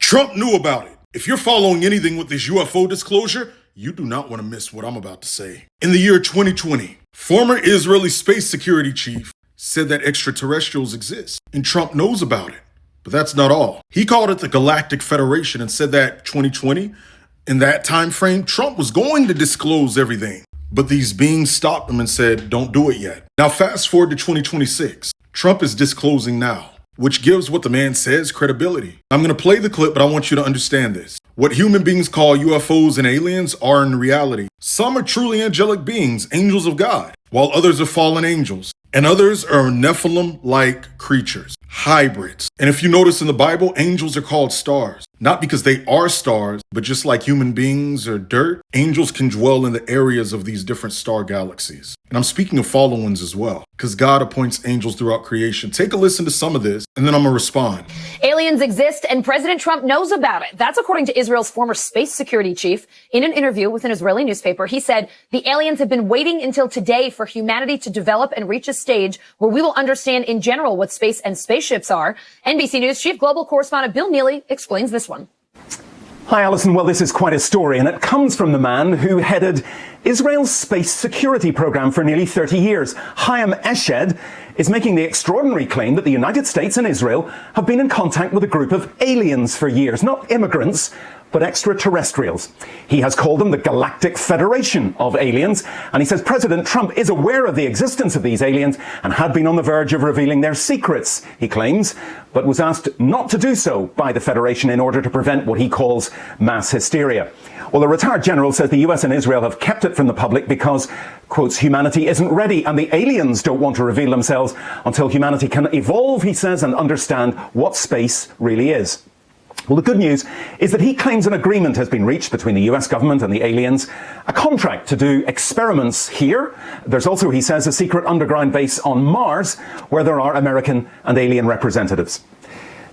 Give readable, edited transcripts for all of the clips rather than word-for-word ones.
Trump knew about it. If you're following anything with this UFO disclosure, you do not want to miss what I'm about to say. In the year 2020, former Israeli space security chief said that extraterrestrials exist, and Trump knows about it. But that's not all. He called it the Galactic Federation and said that 2020, in that time frame, Trump was going to disclose everything. But these beings stopped him and said, don't do it yet. Now fast forward to 2026. Trump is disclosing now, which gives what the man says credibility. I'm going to play the clip, but I want you to understand this. What human beings call UFOs and aliens are in reality. Some are truly angelic beings, angels of God, while others are fallen angels. And others are Nephilim-like creatures, hybrids. And if you notice in the Bible, angels are called stars. Not because they are stars, but just like human beings are dirt, angels can dwell in the areas of these different star galaxies. And I'm speaking of fallen ones as well, because God appoints angels throughout creation. Take a listen to some of this, and then I'm going to respond. Aliens exist, and President Trump knows about it. That's according to Israel's former space security chief. In an interview with an Israeli newspaper, he said, the aliens have been waiting until today for humanity to develop and reach a stage where we will understand in general what space and spaceships are. NBC News chief global correspondent Bill Neely explains this one. Hi, Alison. Well, this is quite a story, and it comes from the man who headed Israel's space security program for nearly 30 years. Chaim Eshed is making the extraordinary claim that the United States and Israel have been in contact with a group of aliens for years, not immigrants, but extraterrestrials. He has called them the Galactic Federation of Aliens, and he says President Trump is aware of the existence of these aliens and had been on the verge of revealing their secrets, he claims, but was asked not to do so by the Federation in order to prevent what he calls mass hysteria. Well, the retired general says the US and Israel have kept it from the public because, quotes, humanity isn't ready and the aliens don't want to reveal themselves until humanity can evolve, he says, and understand what space really is. Well, the good news is that he claims an agreement has been reached between the US government and the aliens, a contract to do experiments here. There's also, he says, a secret underground base on Mars where there are American and alien representatives.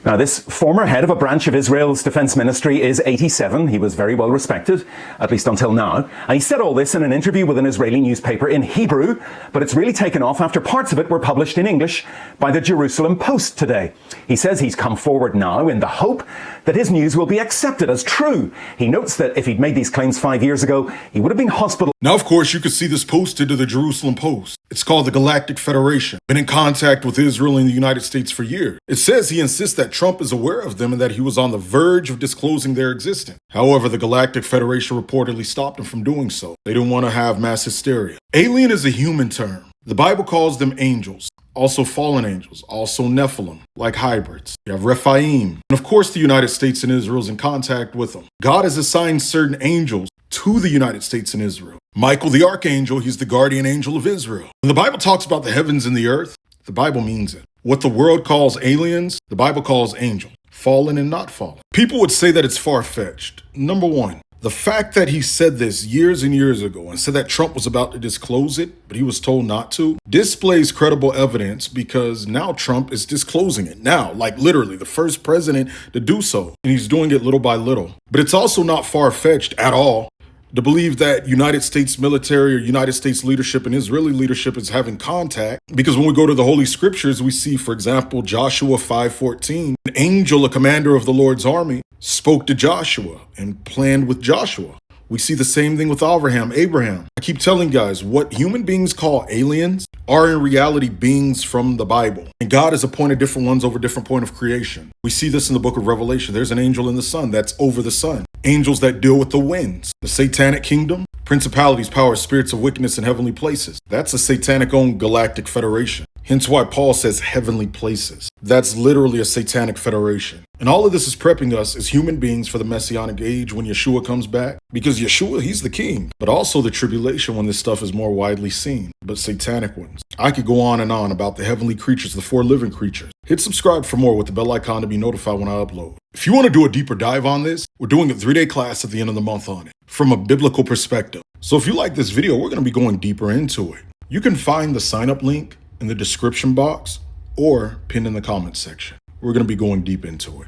Now, this former head of a branch of Israel's defense ministry is 87. He was very well respected, at least until now. And he said all this in an interview with an Israeli newspaper in Hebrew, but it's really taken off after parts of it were published in English by the Jerusalem Post today. He says he's come forward now in the hope that his news will be accepted as true. He notes that if he'd made these claims 5 years ago, he would have been hospitalized. Now, of course, you could see this posted to the Jerusalem Post. It's called the Galactic Federation. Been in contact with Israel and the United States for years. It says he insists that Trump is aware of them and that he was on the verge of disclosing their existence. However, the Galactic Federation reportedly stopped him from doing so. They didn't want to have mass hysteria. Alien is a human term. The Bible calls them angels, also fallen angels, also Nephilim, like hybrids. You have Rephaim. And of course, the United States and Israel is in contact with them. God has assigned certain angels to the United States and Israel. Michael the Archangel, he's the guardian angel of Israel. When the Bible talks about the heavens and the earth, the Bible means it. What the world calls aliens, the Bible calls angels, fallen and not fallen. People would say that it's far-fetched. Number one, the fact that he said this years and years ago and said that Trump was about to disclose it, but he was told not to, displays credible evidence because now Trump is disclosing it. Now, like literally the first president to do so, and he's doing it little by little. But it's also not far-fetched at all to believe that United States military or United States leadership and Israeli leadership is having contact. Because when we go to the Holy Scriptures, we see, for example, Joshua 5:14, an angel, a commander of the Lord's army, spoke to Joshua and planned with Joshua. We see the same thing with Abraham. I keep telling guys, what human beings call aliens are in reality beings from the Bible. And God has appointed different ones over different point of creation. We see this in the book of Revelation. There's an angel in the sun that's over the sun. Angels that deal with the winds, the satanic kingdom, principalities, powers, spirits of wickedness in heavenly places. That's a satanic-owned galactic federation. Hence why Paul says heavenly places. That's literally a satanic federation. And all of this is prepping us as human beings for the messianic age when Yeshua comes back. Because Yeshua, he's the king. But also the tribulation when this stuff is more widely seen. But satanic ones. I could go on and on about the heavenly creatures, the four living creatures. Hit subscribe for more with the bell icon to be notified when I upload. If you want to do a deeper dive on this, we're doing a 3-day class at the end of the month on it. From a biblical perspective. So if you like this video, we're going to be going deeper into it. You can find the sign up link in the description box or pinned in the comments section. We're going to be going deep into it.